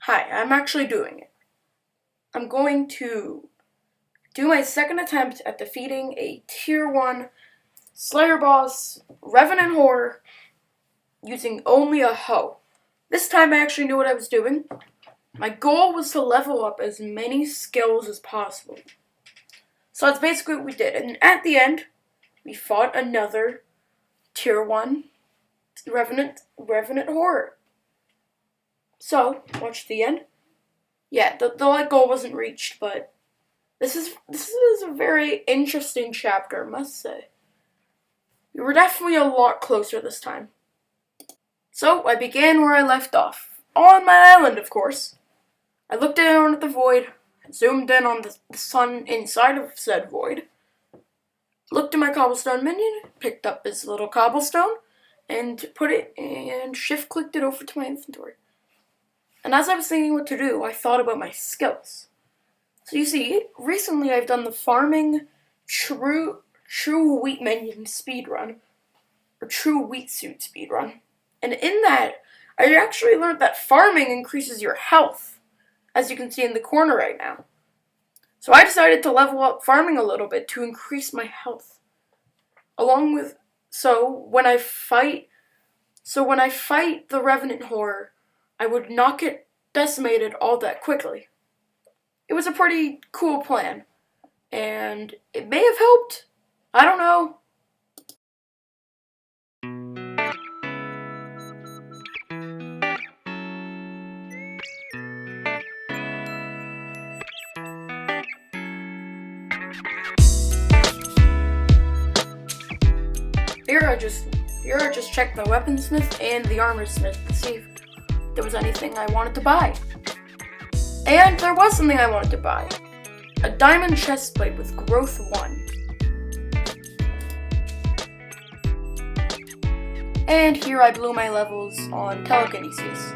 Hi, I'm actually doing it. I'm going to do my second attempt at defeating a Tier 1 Slayer boss, Revenant Horror, using only a hoe. This time I actually knew what I was doing. My goal was to level up as many skills as possible. So that's basically what we did. And at the end, we fought another Tier 1 Revenant Horror. So, watch the end. Yeah, the goal wasn't reached, but this is a very interesting chapter, I must say. We were definitely a lot closer this time. So, I began where I left off. On my island, of course. I looked down at the void, zoomed in on the sun inside of said void, looked at my cobblestone minion, picked up his little cobblestone, and put it, and shift-clicked it over to my inventory. And as I was thinking what to do, I thought about my skills. So you see, recently I've done the farming true wheat minion speedrun, or true wheat suit speedrun. And in that, I actually learned that farming increases your health, as you can see in the corner right now. So I decided to level up farming a little bit to increase my health. So when I fight the Revenant Horror, I would not get decimated all that quickly. It was a pretty cool plan, and it may have helped. I don't know. Here I just checked the Weaponsmith and the Armorsmith to see if there was anything I wanted to buy. And there was something I wanted to buy. A diamond chestplate with growth 1. And here I blew my levels on Telekinesis.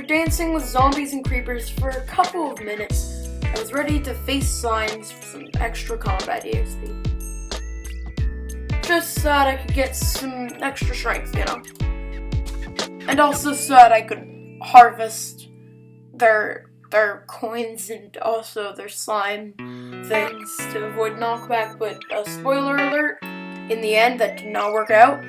dancing with zombies and creepers for a couple of minutes, I was ready to face slimes for some extra combat EXP. Just so that I could get some extra strength, you know? And also so that I could harvest their coins and also their slime things to avoid knockback, but spoiler alert, in the end that did not work out.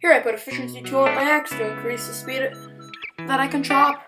Here I put efficiency 2 on my axe to increase the speed that I can chop.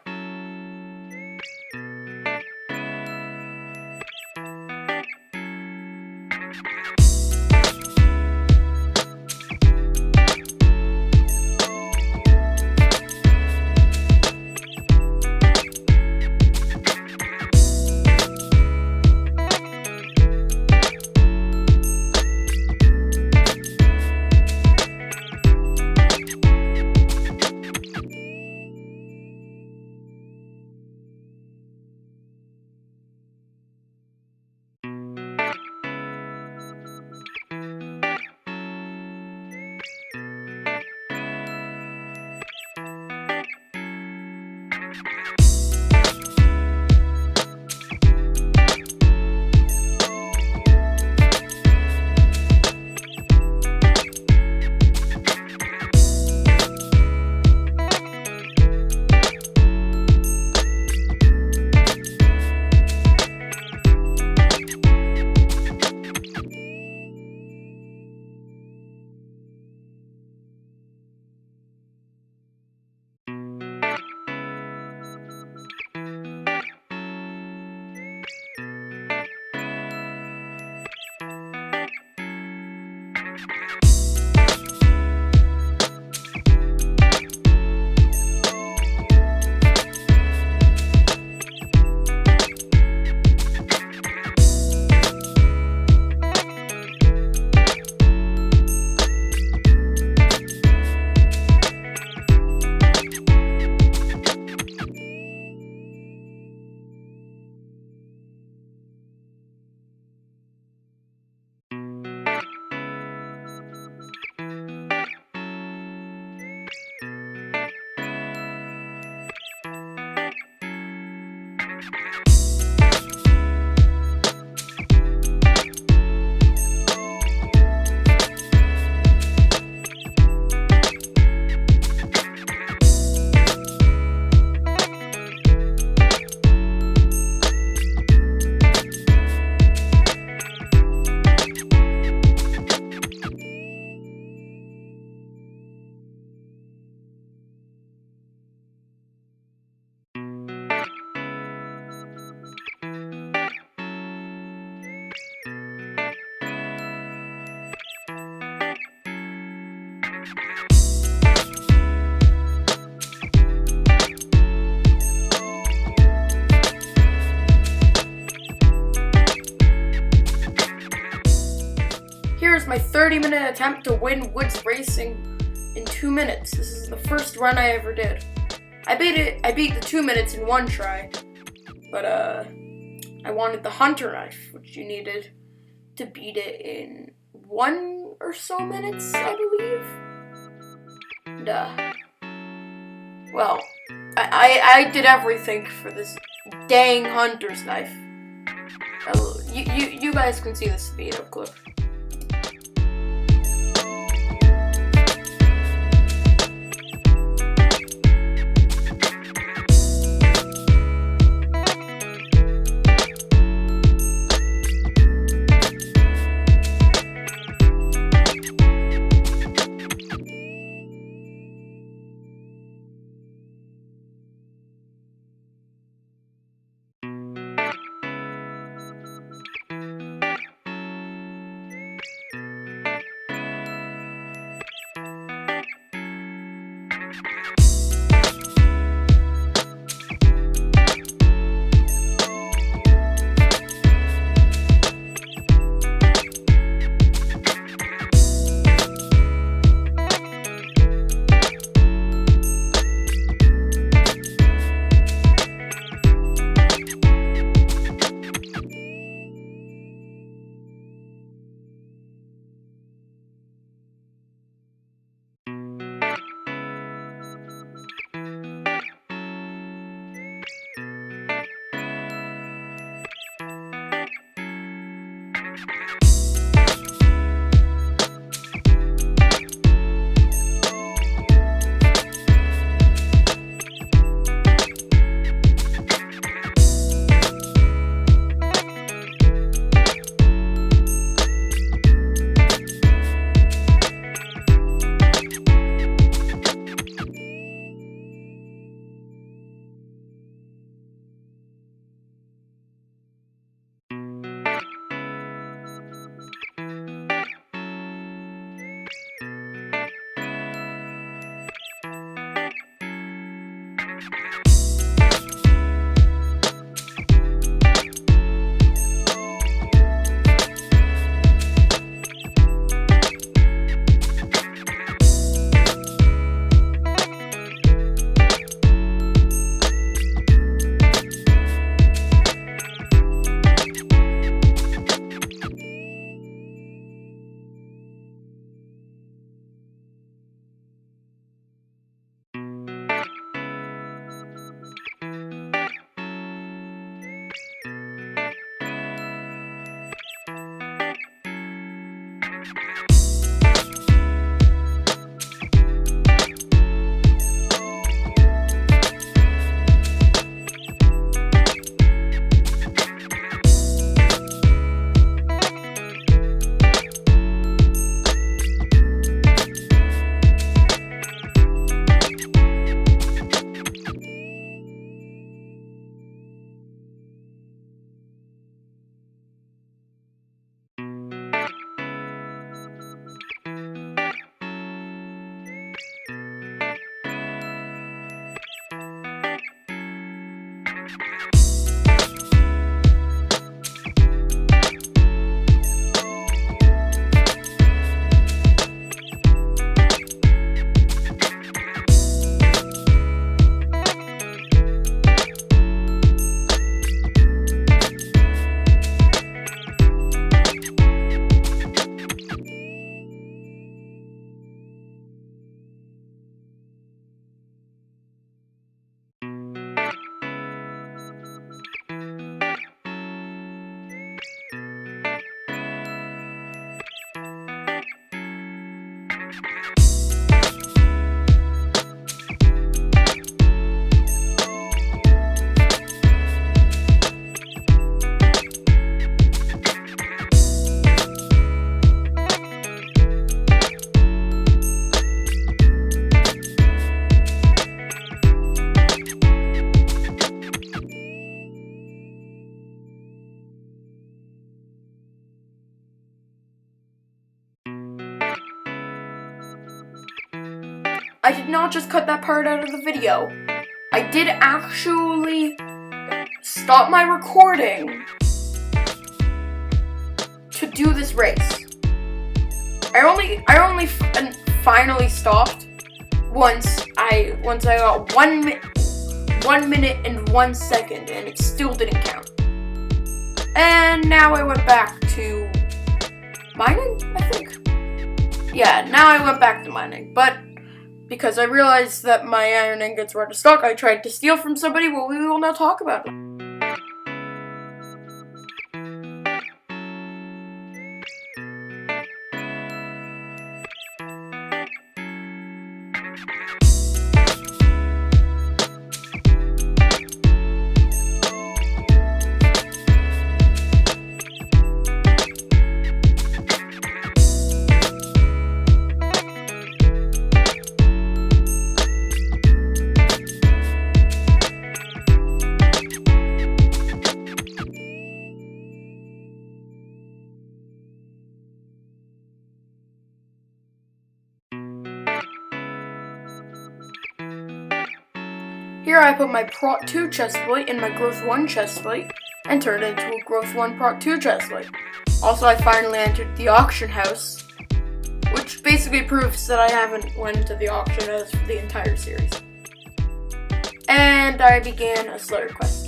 30-minute attempt to win Woods Racing in 2 minutes. This is the first run I ever did. I beat the 2 minutes in one try, but I wanted the hunter knife, which you needed to beat it in 1 or so minutes, I believe. And, well, I did everything for this dang hunter's knife. You guys can see the speed up clip. I did not just cut that part out of the video. I did actually stop my recording to do this race. finally stopped once I got 1 minute and 1 second, and it still didn't count. And now I went back to mining, I think. Yeah, now I went back to mining, but because I realized that my iron ingots were out of stock, I tried to steal from somebody. Well, we will not talk about it. Here I put my Prot 2 chestplate in my Growth 1 chestplate and turned it into a Growth 1 Prot 2 chestplate. Also, I finally entered the auction house, which basically proves that I haven't went to the auction house for the entire series. And I began a Slayer quest.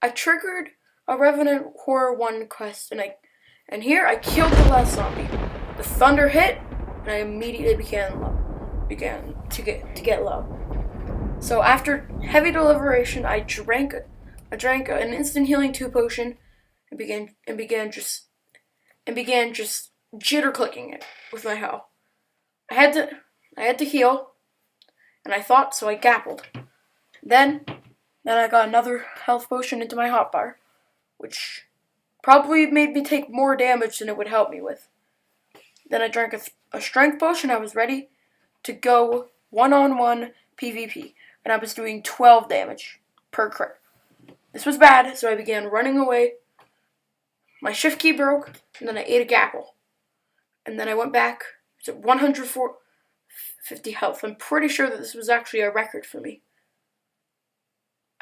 I triggered a Revenant Horror 1 quest, and here I killed the last zombie. The thunder hit, and I immediately began to get low. So after heavy deliberation, I drank an instant healing 2 potion, and began just jitter clicking it with my health. I had to heal, and I thought, so I gappled. Then I got another health potion into my hotbar, which probably made me take more damage than it would help me with. Then I drank a strength potion. I was ready to go 1-on-1 PvP, and I was doing 12 damage per crit. This was bad, so I began running away. My shift key broke, and then I ate a gapple. And then I went back to 150 health. I'm pretty sure that this was actually a record for me.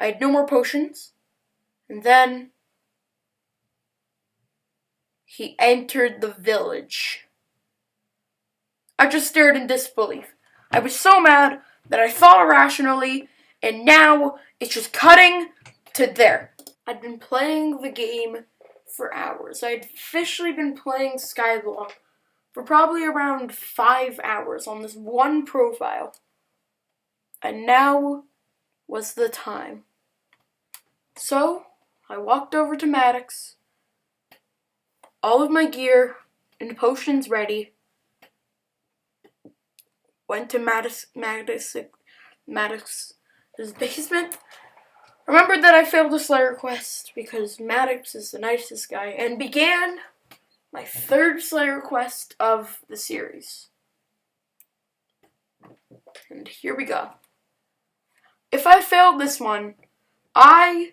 I had no more potions, and then he entered the village. I just stared in disbelief. I was so mad that I thought irrationally, and now it's just cutting to there. I'd been playing the game for hours. I'd officially been playing Skyblock for probably around 5 hours on this one profile. And now was the time. So, I walked over to Maddox, all of my gear and potions ready, went to Maddox's basement, remembered that I failed the Slayer quest because Maddox is the nicest guy, and began my 3rd Slayer quest of the series. And here we go. If I failed this one, I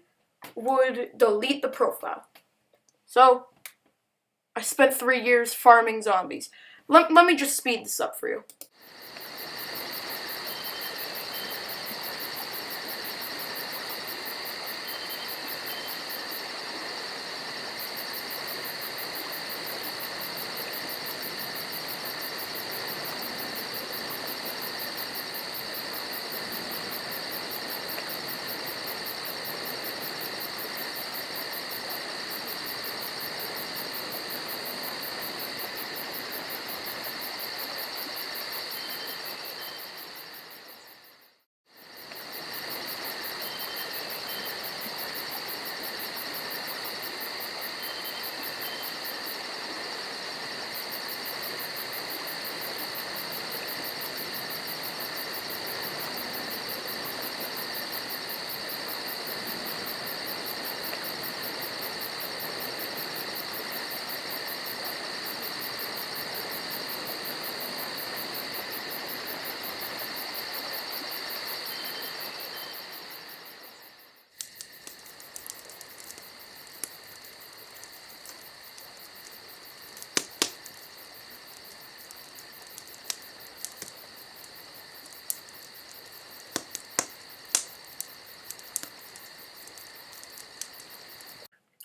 would delete the profile. So, I spent 3 years farming zombies. Let me just speed this up for you.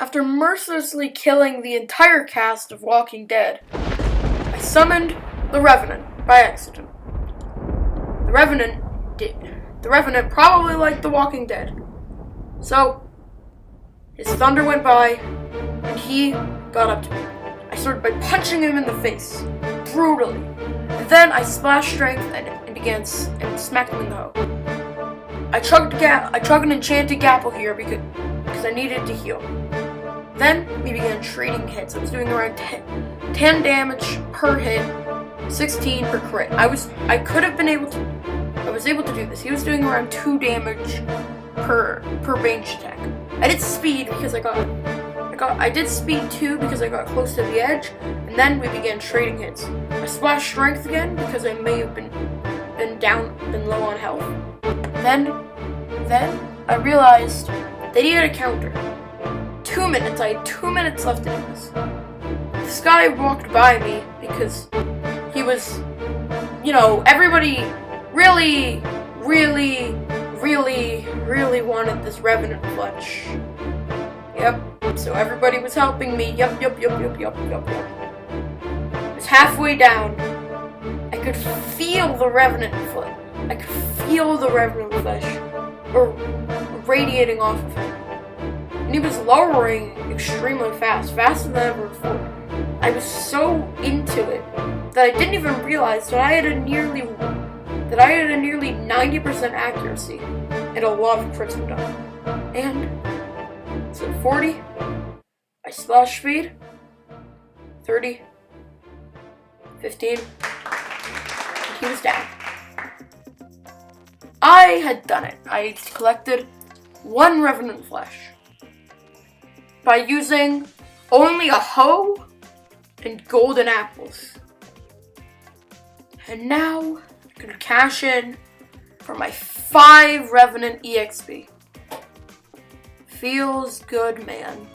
After mercilessly killing the entire cast of Walking Dead, I summoned the Revenant by accident. The Revenant probably liked The Walking Dead. So, his thunder went by, and he got up to me. I started by punching him in the face, brutally. And then I splashed strength and began and smacked him in the hoe. I chugged an enchanted gapple here because I needed to heal. Then we began trading hits. I was doing around 10 damage per hit, 16 per crit. I was able to do this. He was doing around 2 damage per range attack. I did speed because I did speed too because I got close to the edge, and then we began trading hits. I splashed strength again because I may have been low on health. Then I realized they needed a counter. 2 minutes. I had 2 minutes left to do this. This guy walked by me because he was, everybody really wanted this Revenant flesh. Yep. So everybody was helping me. Yep. It was halfway down. I could feel the Revenant flesh. I could feel the Revenant flesh radiating off of him. And he was lowering extremely fast, faster than ever before. I was so into it that I didn't even realize that I had a nearly 90% accuracy and a lot of crits were done. And so 40, I splash speed, 30, 15, and he was down. I had done it. I collected 1 Revenant flesh by using only a hoe and golden apples. And now I can cash in for my 5 Revenant EXP. Feels good, man.